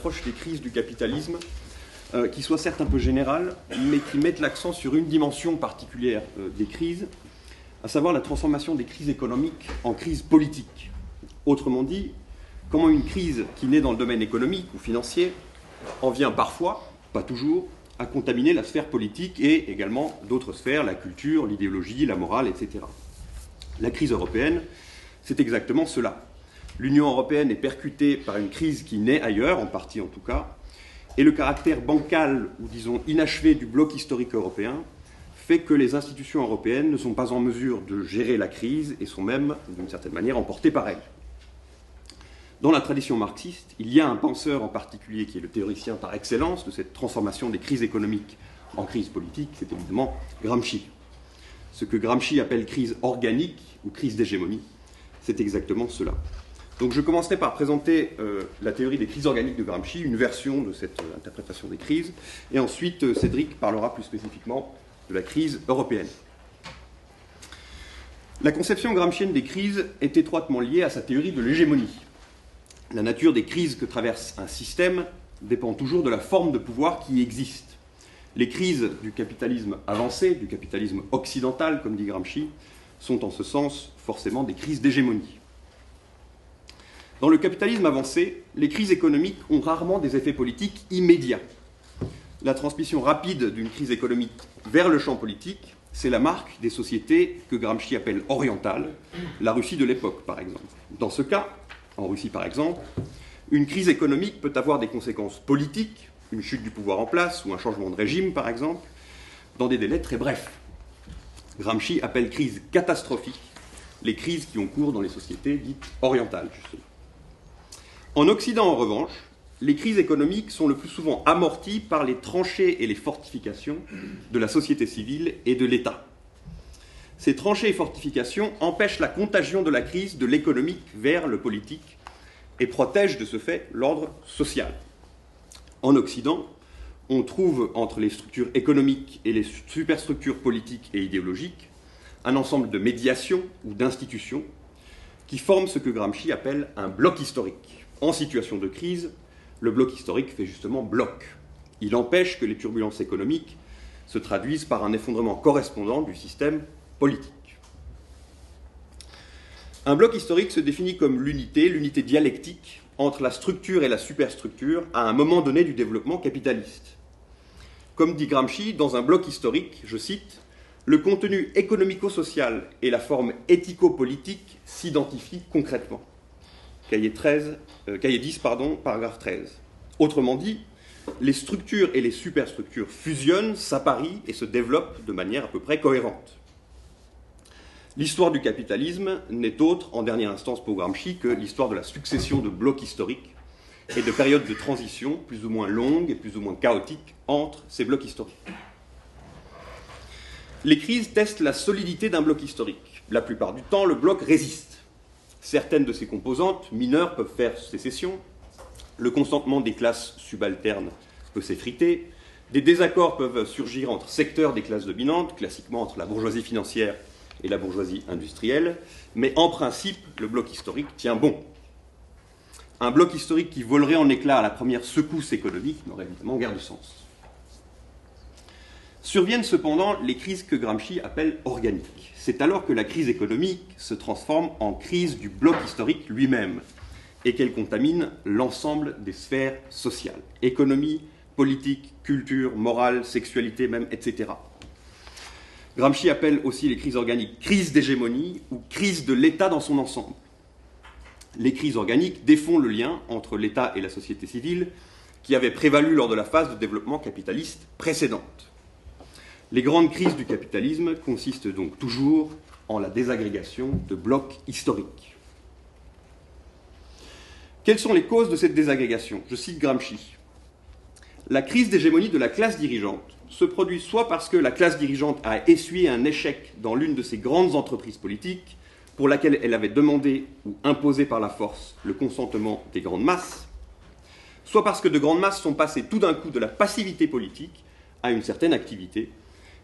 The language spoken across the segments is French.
approche des crises du capitalisme qui soit certes un peu générale, mais qui mette l'accent sur une dimension particulière des crises, à savoir la transformation des crises économiques en crises politiques. Autrement dit, comment une crise qui naît dans le domaine économique ou financier en vient parfois, pas toujours, à contaminer la sphère politique et également d'autres sphères, la culture, l'idéologie, la morale, etc. La crise européenne, c'est exactement cela. L'Union européenne est percutée par une crise qui naît ailleurs, en partie en tout cas, et le caractère bancal, ou disons inachevé, du bloc historique européen fait que les institutions européennes ne sont pas en mesure de gérer la crise et sont même, d'une certaine manière, emportées par elle. Dans la tradition marxiste, il y a un penseur en particulier qui est le théoricien par excellence de cette transformation des crises économiques en crises politiques, c'est évidemment Gramsci. Ce que Gramsci appelle crise organique ou crise d'hégémonie, c'est exactement cela. Donc je commencerai par présenter la théorie des crises organiques de Gramsci, une version de cette interprétation des crises, et ensuite Cédric parlera plus spécifiquement de la crise européenne. La conception gramscienne des crises est étroitement liée à sa théorie de l'hégémonie. La nature des crises que traverse un système dépend toujours de la forme de pouvoir qui y existe. Les crises du capitalisme avancé, du capitalisme occidental, comme dit Gramsci, sont en ce sens forcément des crises d'hégémonie. Dans le capitalisme avancé, les crises économiques ont rarement des effets politiques immédiats. La transmission rapide d'une crise économique vers le champ politique, c'est la marque des sociétés que Gramsci appelle orientales, la Russie de l'époque par exemple. Dans ce cas, en Russie par exemple, une crise économique peut avoir des conséquences politiques, une chute du pouvoir en place ou un changement de régime par exemple, dans des délais très brefs. Gramsci appelle crise catastrophique les crises qui ont cours dans les sociétés dites orientales, justement. En Occident, en revanche, les crises économiques sont le plus souvent amorties par les tranchées et les fortifications de la société civile et de l'État. Ces tranchées et fortifications empêchent la contagion de la crise de l'économique vers le politique et protègent de ce fait l'ordre social. En Occident, on trouve entre les structures économiques et les superstructures politiques et idéologiques un ensemble de médiations ou d'institutions qui forment ce que Gramsci appelle un bloc historique. En situation de crise, le bloc historique fait justement bloc. Il empêche que les turbulences économiques se traduisent par un effondrement correspondant du système politique. Un bloc historique se définit comme l'unité dialectique entre la structure et la superstructure à un moment donné du développement capitaliste. Comme dit Gramsci, dans un bloc historique, je cite, « Le contenu économico-social et la forme éthico-politique s'identifient concrètement. » Cahier 10, paragraphe 13. Autrement dit, les structures et les superstructures fusionnent, s'apparient et se développent de manière à peu près cohérente. L'histoire du capitalisme n'est autre, en dernière instance pour Gramsci, que l'histoire de la succession de blocs historiques et de périodes de transition plus ou moins longues et plus ou moins chaotiques entre ces blocs historiques. Les crises testent la solidité d'un bloc historique. La plupart du temps, le bloc résiste. Certaines de ses composantes mineures peuvent faire sécession, le consentement des classes subalternes peut s'effriter, des désaccords peuvent surgir entre secteurs des classes dominantes, classiquement entre la bourgeoisie financière et la bourgeoisie industrielle, mais en principe, le bloc historique tient bon. Un bloc historique qui volerait en éclats à la première secousse économique n'aurait évidemment guère de sens. Surviennent cependant les crises que Gramsci appelle organiques. C'est alors que la crise économique se transforme en crise du bloc historique lui-même et qu'elle contamine l'ensemble des sphères sociales, économie, politique, culture, morale, sexualité même, etc. Gramsci appelle aussi les crises organiques crise d'hégémonie ou crise de l'État dans son ensemble. Les crises organiques défont le lien entre l'État et la société civile qui avait prévalu lors de la phase de développement capitaliste précédente. Les grandes crises du capitalisme consistent donc toujours en la désagrégation de blocs historiques. Quelles sont les causes de cette désagrégation ? Je cite Gramsci. La crise d'hégémonie de la classe dirigeante se produit soit parce que la classe dirigeante a essuyé un échec dans l'une de ses grandes entreprises politiques pour laquelle elle avait demandé ou imposé par la force le consentement des grandes masses, soit parce que de grandes masses sont passées tout d'un coup de la passivité politique à une certaine activité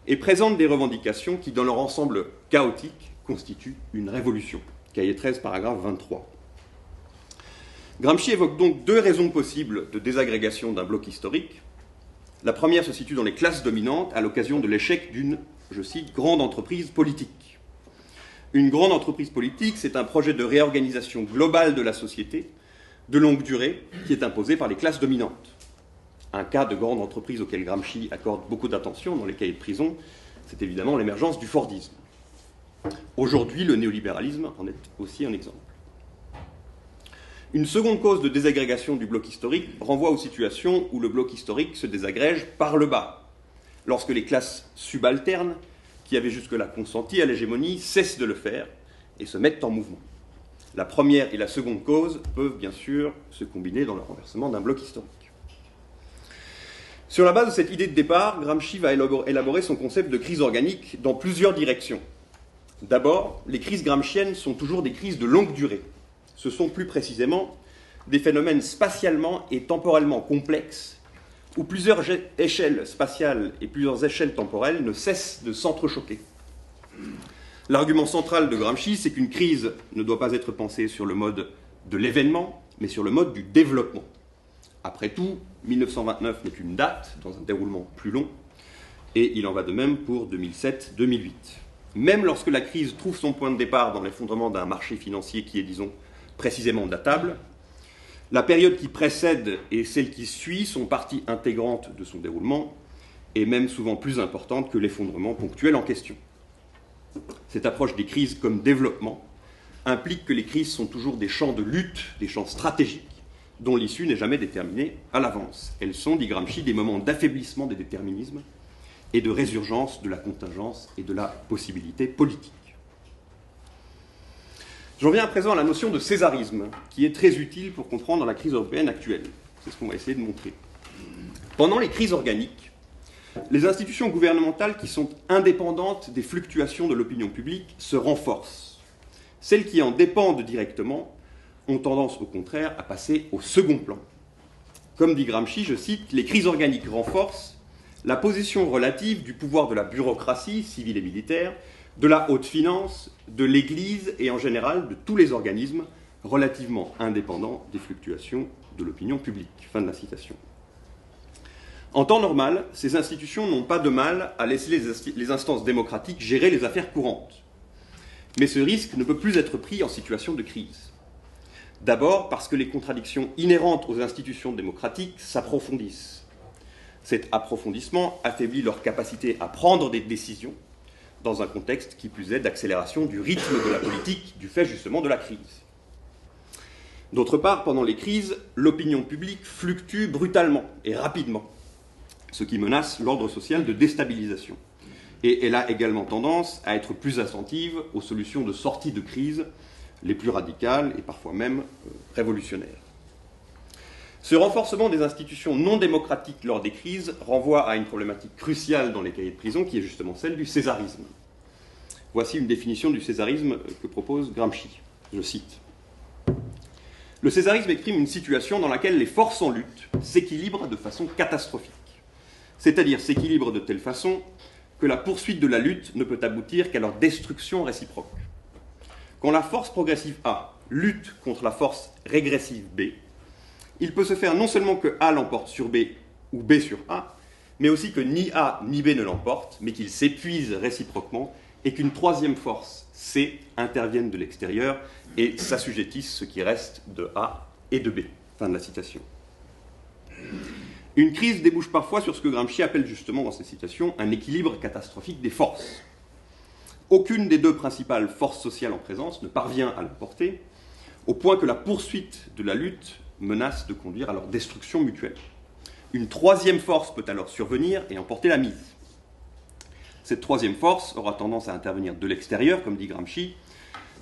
et présentent des revendications qui, dans leur ensemble chaotique, constituent une révolution. Cahier 13, paragraphe 23. Gramsci évoque donc deux raisons possibles de désagrégation d'un bloc historique. La première se situe dans les classes dominantes à l'occasion de l'échec d'une, je cite, grande entreprise politique. Une grande entreprise politique, c'est un projet de réorganisation globale de la société, de longue durée, qui est imposé par les classes dominantes. Un cas de grande entreprise auquel Gramsci accorde beaucoup d'attention dans les cahiers de prison, c'est évidemment l'émergence du Fordisme. Aujourd'hui, le néolibéralisme en est aussi un exemple. Une seconde cause de désagrégation du bloc historique renvoie aux situations où le bloc historique se désagrège par le bas, lorsque les classes subalternes, qui avaient jusque-là consenti à l'hégémonie, cessent de le faire et se mettent en mouvement. La première et la seconde cause peuvent bien sûr se combiner dans le renversement d'un bloc historique. Sur la base de cette idée de départ, Gramsci va élaborer son concept de crise organique dans plusieurs directions. D'abord, les crises gramsciennes sont toujours des crises de longue durée. Ce sont plus précisément des phénomènes spatialement et temporellement complexes où plusieurs échelles spatiales et plusieurs échelles temporelles ne cessent de s'entrechoquer. L'argument central de Gramsci, c'est qu'une crise ne doit pas être pensée sur le mode de l'événement, mais sur le mode du développement. Après tout, 1929 n'est qu'une date dans un déroulement plus long, et il en va de même pour 2007-2008. Même lorsque la crise trouve son point de départ dans l'effondrement d'un marché financier qui est, disons, précisément datable, la période qui précède et celle qui suit sont partie intégrante de son déroulement, et même souvent plus importante que l'effondrement ponctuel en question. Cette approche des crises comme développement implique que les crises sont toujours des champs de lutte, des champs stratégiques, dont l'issue n'est jamais déterminée à l'avance. Elles sont, dit Gramsci, des moments d'affaiblissement des déterminismes et de résurgence de la contingence et de la possibilité politique. J'en viens à présent à la notion de césarisme, qui est très utile pour comprendre la crise européenne actuelle. C'est ce qu'on va essayer de montrer. Pendant les crises organiques, les institutions gouvernementales qui sont indépendantes des fluctuations de l'opinion publique se renforcent. Celles qui en dépendent directement ont tendance, au contraire, à passer au second plan. Comme dit Gramsci, je cite, « Les crises organiques renforcent la position relative du pouvoir de la bureaucratie civile et militaire, de la haute finance, de l'Église et en général de tous les organismes relativement indépendants des fluctuations de l'opinion publique. » Fin de la citation. En temps normal, ces institutions n'ont pas de mal à laisser les instances démocratiques gérer les affaires courantes. Mais ce risque ne peut plus être pris en situation de crise. D'abord parce que les contradictions inhérentes aux institutions démocratiques s'approfondissent. Cet approfondissement affaiblit leur capacité à prendre des décisions dans un contexte qui plus est d'accélération du rythme de la politique du fait justement de la crise. D'autre part, pendant les crises, l'opinion publique fluctue brutalement et rapidement, ce qui menace l'ordre social de déstabilisation. Et elle a également tendance à être plus attentive aux solutions de sortie de crise les plus radicales et parfois même révolutionnaires. Ce renforcement des institutions non démocratiques lors des crises renvoie à une problématique cruciale dans les cahiers de prison qui est justement celle du césarisme. Voici une définition du césarisme que propose Gramsci. Je cite. « Le césarisme exprime une situation dans laquelle les forces en lutte s'équilibrent de façon catastrophique, c'est-à-dire s'équilibrent de telle façon que la poursuite de la lutte ne peut aboutir qu'à leur destruction réciproque. Quand la force progressive A lutte contre la force régressive B, il peut se faire non seulement que A l'emporte sur B ou B sur A, mais aussi que ni A ni B ne l'emporte, mais qu'ils s'épuisent réciproquement et qu'une troisième force, C, intervienne de l'extérieur et s'assujettisse ce qui reste de A et de B. » Fin de la citation. Une crise débouche parfois sur ce que Gramsci appelle justement dans ses citations un équilibre catastrophique des forces. Aucune des deux principales forces sociales en présence ne parvient à l'emporter, au point que la poursuite de la lutte menace de conduire à leur destruction mutuelle. Une troisième force peut alors survenir et emporter la mise. Cette troisième force aura tendance à intervenir de l'extérieur, comme dit Gramsci,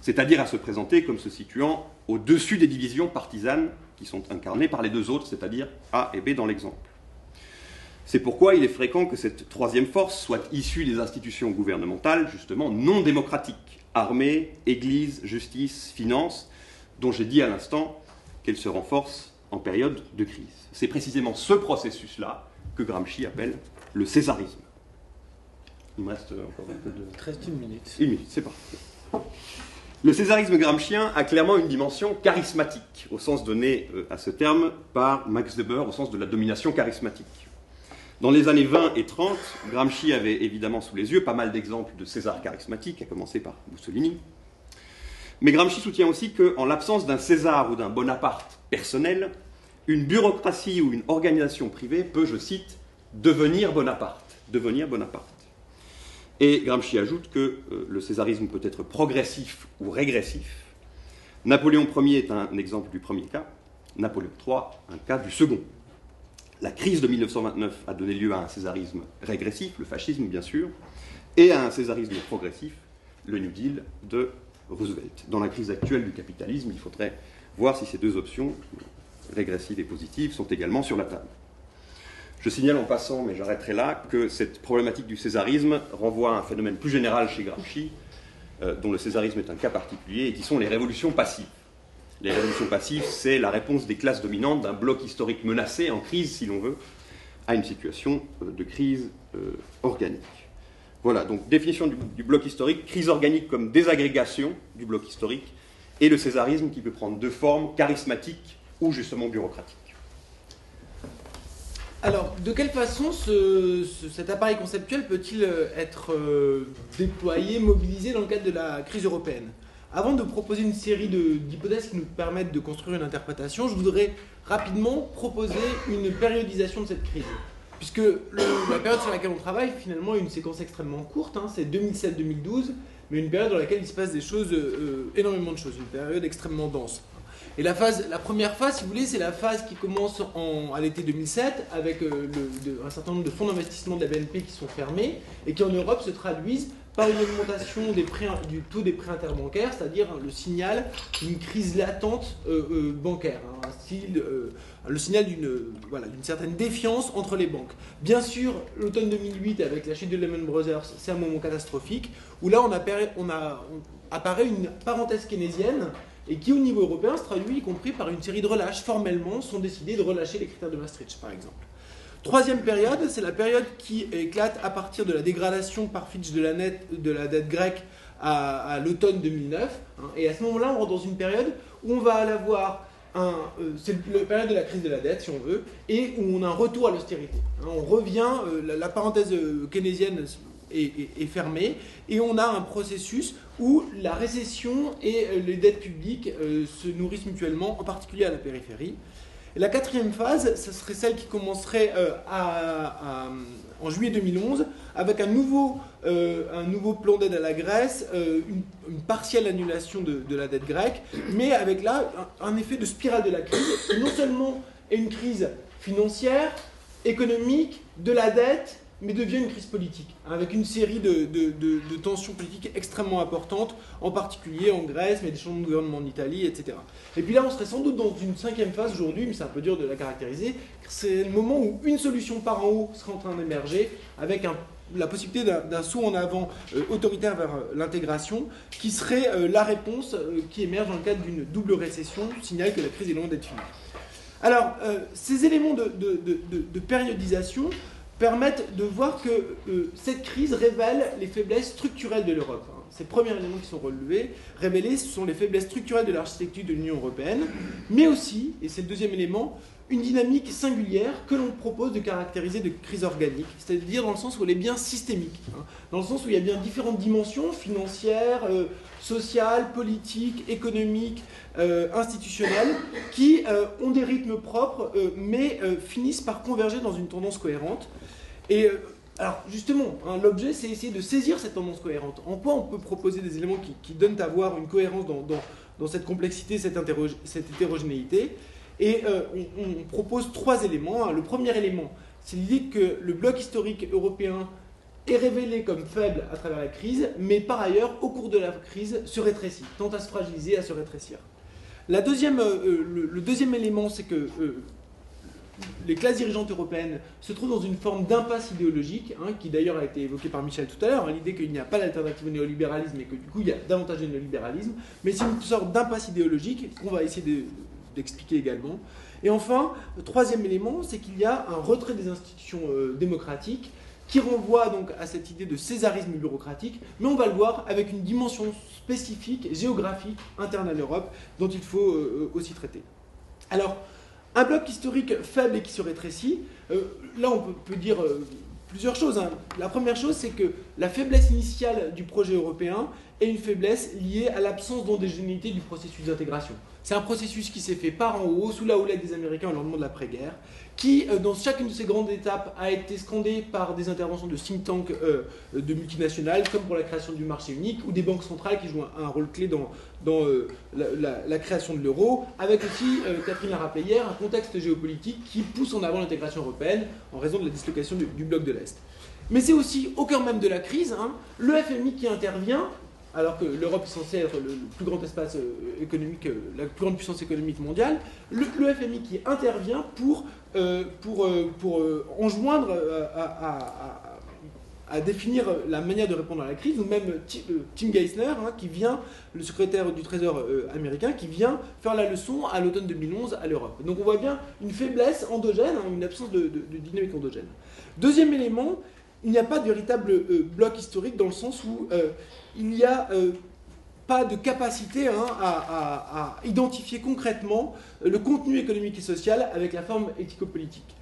c'est-à-dire à se présenter comme se situant au-dessus des divisions partisanes qui sont incarnées par les deux autres, c'est-à-dire A et B dans l'exemple. C'est pourquoi il est fréquent que cette troisième force soit issue des institutions gouvernementales, justement non démocratiques, armée, église, justice, finance, dont j'ai dit à l'instant qu'elles se renforcent en période de crise. C'est précisément ce processus-là que Gramsci appelle le césarisme. Il me reste encore un peu de... Il te reste une minute. Une minute, c'est parfait. Le césarisme gramscien a clairement une dimension charismatique, au sens donné à ce terme par Max Weber, au sens de la domination charismatique. Dans les années 20 et 30, Gramsci avait évidemment sous les yeux pas mal d'exemples de César charismatique, à commencer par Mussolini. Mais Gramsci soutient aussi qu'en l'absence d'un César ou d'un Bonaparte personnel, une bureaucratie ou une organisation privée peut, je cite, devenir Bonaparte. Devenir Bonaparte. Et Gramsci ajoute que le césarisme peut être progressif ou régressif. Napoléon Ier est un exemple du premier cas, Napoléon III un cas du second. La crise de 1929 a donné lieu à un césarisme régressif, le fascisme bien sûr, et à un césarisme progressif, le New Deal de Roosevelt. Dans la crise actuelle du capitalisme, il faudrait voir si ces deux options, régressives et positives, sont également sur la table. Je signale en passant, mais j'arrêterai là, que cette problématique du césarisme renvoie à un phénomène plus général chez Gramsci, dont le césarisme est un cas particulier, et qui sont les révolutions passives. Les révolutions passives, c'est la réponse des classes dominantes d'un bloc historique menacé, en crise si l'on veut, à une situation de crise organique. Voilà, donc définition du bloc historique, crise organique comme désagrégation du bloc historique, et le césarisme qui peut prendre deux formes, charismatiques ou justement bureaucratiques. Alors, de quelle façon cet appareil conceptuel peut-il être déployé, mobilisé dans le cadre de la crise européenne ? Avant de proposer une série d'hypothèses qui nous permettent de construire une interprétation, je voudrais rapidement proposer une périodisation de cette crise. Puisque la période sur laquelle on travaille, finalement, est une séquence extrêmement courte, hein, c'est 2007-2012, mais une période dans laquelle il se passe des choses, énormément de choses, une période extrêmement dense. Et la première phase, si vous voulez, c'est la phase qui commence à l'été 2007 avec un certain nombre de fonds d'investissement de la BNP qui sont fermés et qui en Europe se traduisent par une augmentation du taux des prêts interbancaires, c'est-à-dire le signal d'une crise latente bancaire, hein, le signal d'une certaine défiance entre les banques. Bien sûr, l'automne 2008 avec la chute de Lehman Brothers, c'est un moment catastrophique où là apparaît une parenthèse keynésienne et qui au niveau européen se traduit y compris par une série de relâches. Formellement, sont décidés de relâcher les critères de Maastricht, par exemple. Troisième période, c'est la période qui éclate à partir de la dégradation par Fitch de la dette grecque à l'automne 2009. Hein, et à ce moment-là, on rentre dans une période où on va avoir c'est la période de la crise de la dette, si on veut, et où on a un retour à l'austérité. Hein, on revient, la parenthèse keynésienne est fermée, et on a un processus où la récession et les dettes publiques se nourrissent mutuellement, en particulier à la périphérie. Et la quatrième phase, ce serait celle qui commencerait en juillet 2011, avec un nouveau plan d'aide à la Grèce, une partielle annulation de la dette grecque, mais avec là un effet de spirale de la crise, qui non seulement est une crise financière, économique, de la dette, mais devient une crise politique, avec une série de tensions politiques extrêmement importantes, en particulier en Grèce, mais des changements de gouvernement en Italie, etc. Et puis là, on serait sans doute dans une cinquième phase aujourd'hui, mais c'est un peu dur de la caractériser. C'est le moment où une solution par en haut serait en train d'émerger, avec la possibilité d'un saut en avant autoritaire vers l'intégration, qui serait la réponse qui émerge dans le cadre d'une double récession, signale que la crise est loin d'être finie. Alors, ces éléments de périodisation permettent de voir que cette crise révèle les faiblesses structurelles de l'Europe. Ces premiers éléments qui sont révélés, ce sont les faiblesses structurelles de l'architecture de l'Union européenne, mais aussi, et c'est le deuxième élément, une dynamique singulière que l'on propose de caractériser de crise organique, c'est-à-dire dans le sens où elle est bien systémique, hein, dans le sens où il y a bien différentes dimensions financières, sociales, politiques, économiques, institutionnelles, qui ont des rythmes propres, mais finissent par converger dans une tendance cohérente. Et alors justement, hein, l'objet c'est essayer de saisir cette tendance cohérente. En quoi on peut proposer des éléments qui donnent à voir une cohérence dans cette complexité, cette hétérogénéité. Et on propose trois éléments. Le premier élément, c'est l'idée que le bloc historique européen est révélé comme faible à travers la crise, mais par ailleurs, au cours de la crise, se rétrécit, tente à se fragiliser, à se rétrécir. Le deuxième élément, c'est que les classes dirigeantes européennes se trouvent dans une forme d'impasse idéologique, hein, qui d'ailleurs a été évoquée par Michel tout à l'heure, hein, l'idée qu'il n'y a pas d'alternative au néolibéralisme et que du coup il y a davantage de néolibéralisme, mais c'est une sorte d'impasse idéologique qu'on va essayer d'expliquer également. Et enfin, le troisième élément, c'est qu'il y a un retrait des institutions démocratiques qui renvoie donc à cette idée de césarisme bureaucratique, mais on va le voir avec une dimension spécifique, géographique, interne à l'Europe, dont il faut aussi traiter. Alors, un bloc historique faible et qui se rétrécit, là on peut dire plusieurs choses. La première chose, c'est que la faiblesse initiale du projet européen est une faiblesse liée à l'absence d'endogénéité du processus d'intégration. C'est un processus qui s'est fait par en haut, sous la houlette des Américains au lendemain de l'après-guerre, qui, dans chacune de ces grandes étapes, a été scandé par des interventions de think tanks de multinationales, comme pour la création du marché unique, ou des banques centrales qui jouent un rôle clé dans la création de l'euro, avec aussi, Catherine l'a rappelé hier, un contexte géopolitique qui pousse en avant l'intégration européenne en raison de la dislocation du bloc de l'Est. Mais c'est aussi, au cœur même de la crise, le FMI qui intervient, alors que l'Europe est censée être le plus grand espace économique, la plus grande puissance économique mondiale, le FMI qui intervient pour enjoindre à définir la manière de répondre à la crise, ou même Tim Geithner, qui vient, le secrétaire du Trésor américain, qui vient faire la leçon à l'automne 2011 à l'Europe. Donc on voit bien une faiblesse endogène, une absence de dynamique endogène. Deuxième élément, il n'y a pas de véritable bloc historique dans le sens où il n'y a pas de capacité à identifier concrètement le contenu économique et social avec la forme éthico-politique.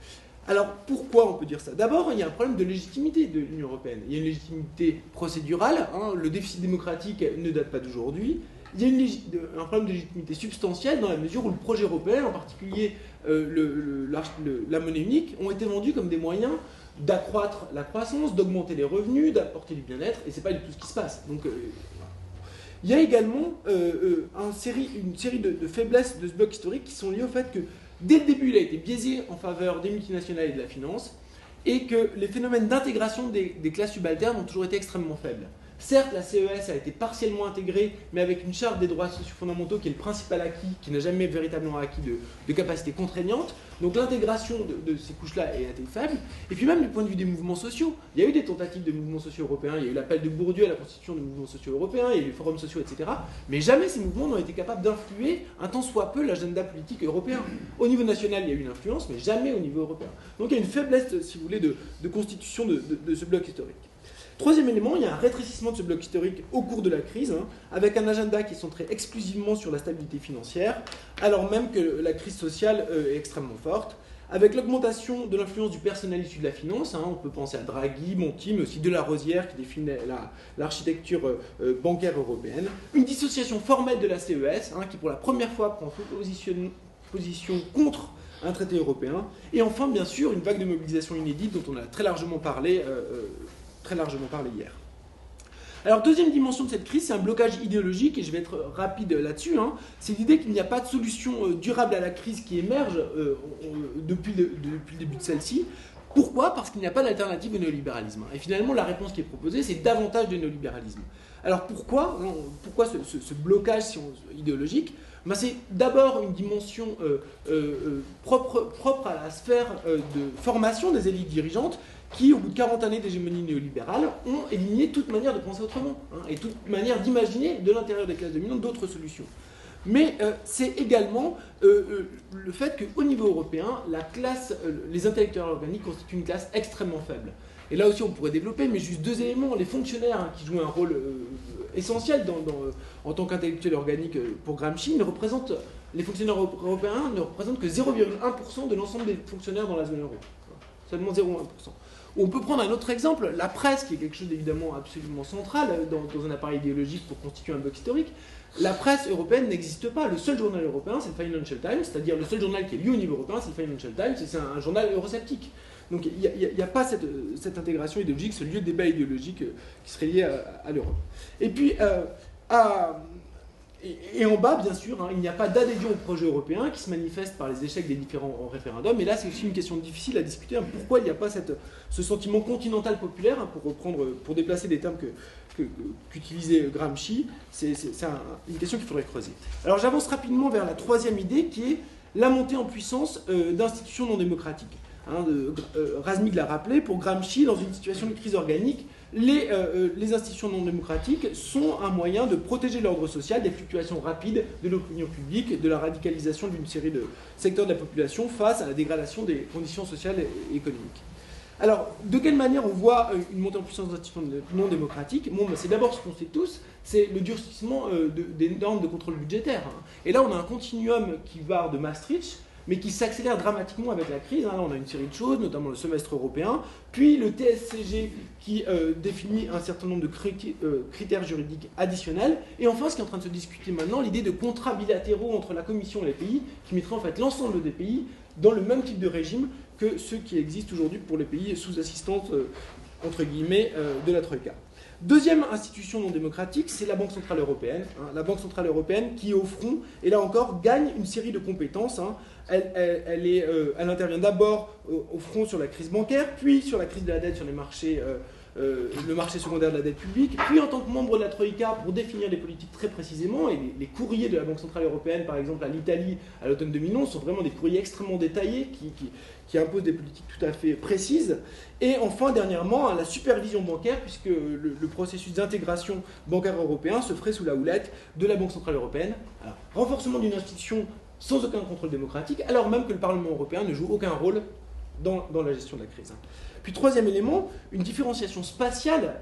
Alors pourquoi on peut dire ça? D'abord, il y a un problème de légitimité de l'Union européenne. Il y a une légitimité procédurale, le déficit démocratique ne date pas d'aujourd'hui. Il y a un problème de légitimité substantielle dans la mesure où le projet européen, en particulier la monnaie unique, ont été vendus comme des moyens d'accroître la croissance, d'augmenter les revenus, d'apporter du bien-être, et c'est pas du tout ce qui se passe. Donc, il y a également une série de faiblesses de ce bloc historique qui sont liées au fait que dès le début il a été biaisé en faveur des multinationales et de la finance, et que les phénomènes d'intégration des classes subalternes ont toujours été extrêmement faibles. Certes, la CES a été partiellement intégrée, mais avec une charte des droits sociaux fondamentaux qui est le principal acquis, qui n'a jamais véritablement acquis de capacité contraignante. Donc l'intégration de ces couches-là a été faible. Et puis même du point de vue des mouvements sociaux, il y a eu des tentatives de mouvements sociaux européens, il y a eu l'appel de Bourdieu à la constitution de mouvements sociaux européens, il y a eu les forums sociaux, etc. Mais jamais ces mouvements n'ont été capables d'influer un tant soit peu l'agenda politique européen. Au niveau national, il y a eu une influence, mais jamais au niveau européen. Donc il y a une faiblesse, si vous voulez, de constitution de ce bloc historique. Troisième élément, il y a un rétrécissement de ce bloc historique au cours de la crise, avec un agenda qui est centré exclusivement sur la stabilité financière, alors même que la crise sociale est extrêmement forte, avec l'augmentation de l'influence du personnel issu de la finance, on peut penser à Draghi, Monti, mais aussi Delarosière qui définit l'architecture bancaire européenne, une dissociation formelle de la CES, qui pour la première fois prend position contre un traité européen, et enfin, bien sûr, une vague de mobilisation inédite dont on a très largement parlé hier. Alors, deuxième dimension de cette crise, c'est un blocage idéologique, et je vais être rapide là-dessus. C'est l'idée qu'il n'y a pas de solution durable à la crise qui émerge depuis le début de celle-ci. Pourquoi? Parce qu'il n'y a pas d'alternative au néolibéralisme. Et finalement, la réponse qui est proposée, c'est davantage de néolibéralisme. Alors pourquoi ce blocage idéologique? C'est d'abord une dimension propre à la sphère de formation des élites dirigeantes qui, au bout de 40 années d'hégémonie néolibérale, ont éliminé toute manière de penser autrement, et toute manière d'imaginer de l'intérieur des classes dominantes d'autres solutions. Mais c'est également le fait qu'au niveau européen, les intellectuels organiques constituent une classe extrêmement faible. Et là aussi, on pourrait développer, mais juste deux éléments. Les fonctionnaires qui jouent un rôle essentiel en tant qu'intellectuels organiques pour Gramsci, les fonctionnaires européens ne représentent que 0,1% de l'ensemble des fonctionnaires dans la zone euro. Seulement 0,1%. On peut prendre un autre exemple, la presse, qui est quelque chose d'évidemment absolument central dans un appareil idéologique pour constituer un bloc historique. La presse européenne n'existe pas. Le seul journal européen, c'est le Financial Times, c'est-à-dire le seul journal qui est lié au niveau européen, c'est le Financial Times, et c'est un journal eurosceptique. Donc il n'y a pas cette intégration idéologique, ce lieu de débat idéologique qui serait lié à l'Europe. Et puis, et en bas, bien sûr, il n'y a pas d'adhésion au projet européen qui se manifeste par les échecs des différents référendums. Et là, c'est aussi une question difficile à discuter. Pourquoi il n'y a pas ce sentiment continental populaire, pour déplacer des termes qu'utilisait Gramsci, c'est une question qu'il faudrait creuser. Alors j'avance rapidement vers la troisième idée, qui est la montée en puissance d'institutions non démocratiques. Razmig l'a rappelé, pour Gramsci, dans une situation de crise organique, les institutions non démocratiques sont un moyen de protéger l'ordre social des fluctuations rapides de l'opinion publique, de la radicalisation d'une série de secteurs de la population face à la dégradation des conditions sociales et économiques. Alors, de quelle manière on voit une montée en puissance d'institutions non démocratiques? Bon, c'est d'abord ce qu'on sait tous, c'est le durcissement des normes de contrôle budgétaire. Et là, on a un continuum qui va de Maastricht, mais qui s'accélère dramatiquement avec la crise. Là, on a une série de choses, notamment le semestre européen, puis le TSCG qui définit un certain nombre de critères juridiques additionnels, et enfin, ce qui est en train de se discuter maintenant, l'idée de contrats bilatéraux entre la Commission et les pays, qui mettraient en fait l'ensemble des pays dans le même type de régime que ceux qui existent aujourd'hui pour les pays sous assistance, entre guillemets, de la Troïka. Deuxième institution non démocratique, c'est la Banque Centrale Européenne. La Banque Centrale Européenne qui, au front, et là encore, gagne une série de compétences. Elle intervient d'abord au front sur la crise bancaire, puis sur la crise de la dette sur les marchés, le marché secondaire de la dette publique, puis en tant que membre de la Troïka pour définir les politiques très précisément, et les courriers de la Banque Centrale Européenne, par exemple à l'Italie à l'automne 2011, sont vraiment des courriers extrêmement détaillés qui imposent des politiques tout à fait précises. Et enfin, dernièrement, la supervision bancaire, puisque le processus d'intégration bancaire européen se ferait sous la houlette de la Banque Centrale Européenne. Alors, renforcement d'une institution sans aucun contrôle démocratique, alors même que le Parlement européen ne joue aucun rôle dans la gestion de la crise. Puis troisième élément, une différenciation spatiale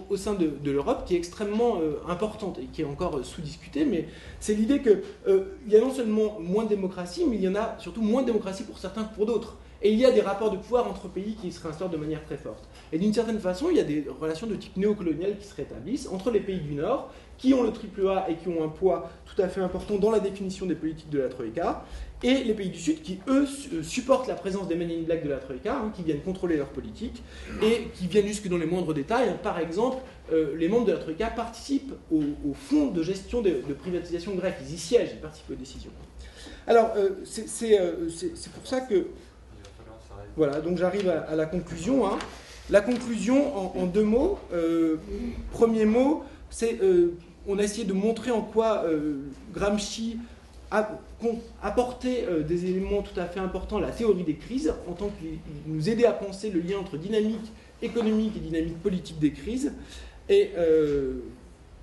au sein de l'Europe qui est extrêmement importante et qui est encore sous-discutée, mais c'est l'idée qu'il y a non seulement moins de démocratie, mais il y en a surtout moins de démocratie pour certains que pour d'autres. Et il y a des rapports de pouvoir entre pays qui se réinstaurent de manière très forte. Et d'une certaine façon, il y a des relations de type néocolonial qui se rétablissent entre les pays du Nord, qui ont le AAA et qui ont un poids tout à fait important dans la définition des politiques de la Troïka, et les pays du Sud qui, eux, supportent la présence des Men in Black de la Troïka, qui viennent contrôler leur politique, et qui viennent jusque dans les moindres détails. Par exemple, les membres de la Troïka participent au fonds de gestion de privatisation grecque. Ils y siègent, ils participent aux décisions. Alors, c'est pour ça que... Voilà, donc j'arrive à la conclusion. La conclusion, en deux mots. Premier mot, c'est... on a essayé de montrer en quoi Gramsci apportait des éléments tout à fait importants à la théorie des crises, en tant qu'il nous aidait à penser le lien entre dynamique économique et dynamique politique des crises. Et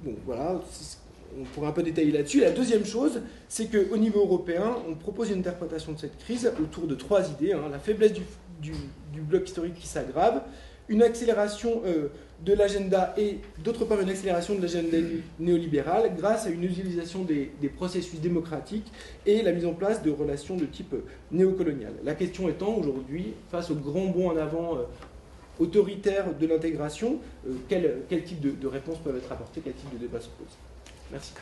bon, voilà, on pourrait un peu détailler là-dessus. La deuxième chose, c'est qu'au niveau européen, on propose une interprétation de cette crise autour de trois idées. La faiblesse du bloc historique qui s'aggrave, une accélération de l'agenda et d'autre part une accélération de l'agenda néolibérale grâce à une utilisation des processus démocratiques et la mise en place de relations de type néocolonial. La question étant aujourd'hui, face au grand bond en avant autoritaire de l'intégration, quel type de réponses peuvent être apportées, quel type de débat se pose. Merci.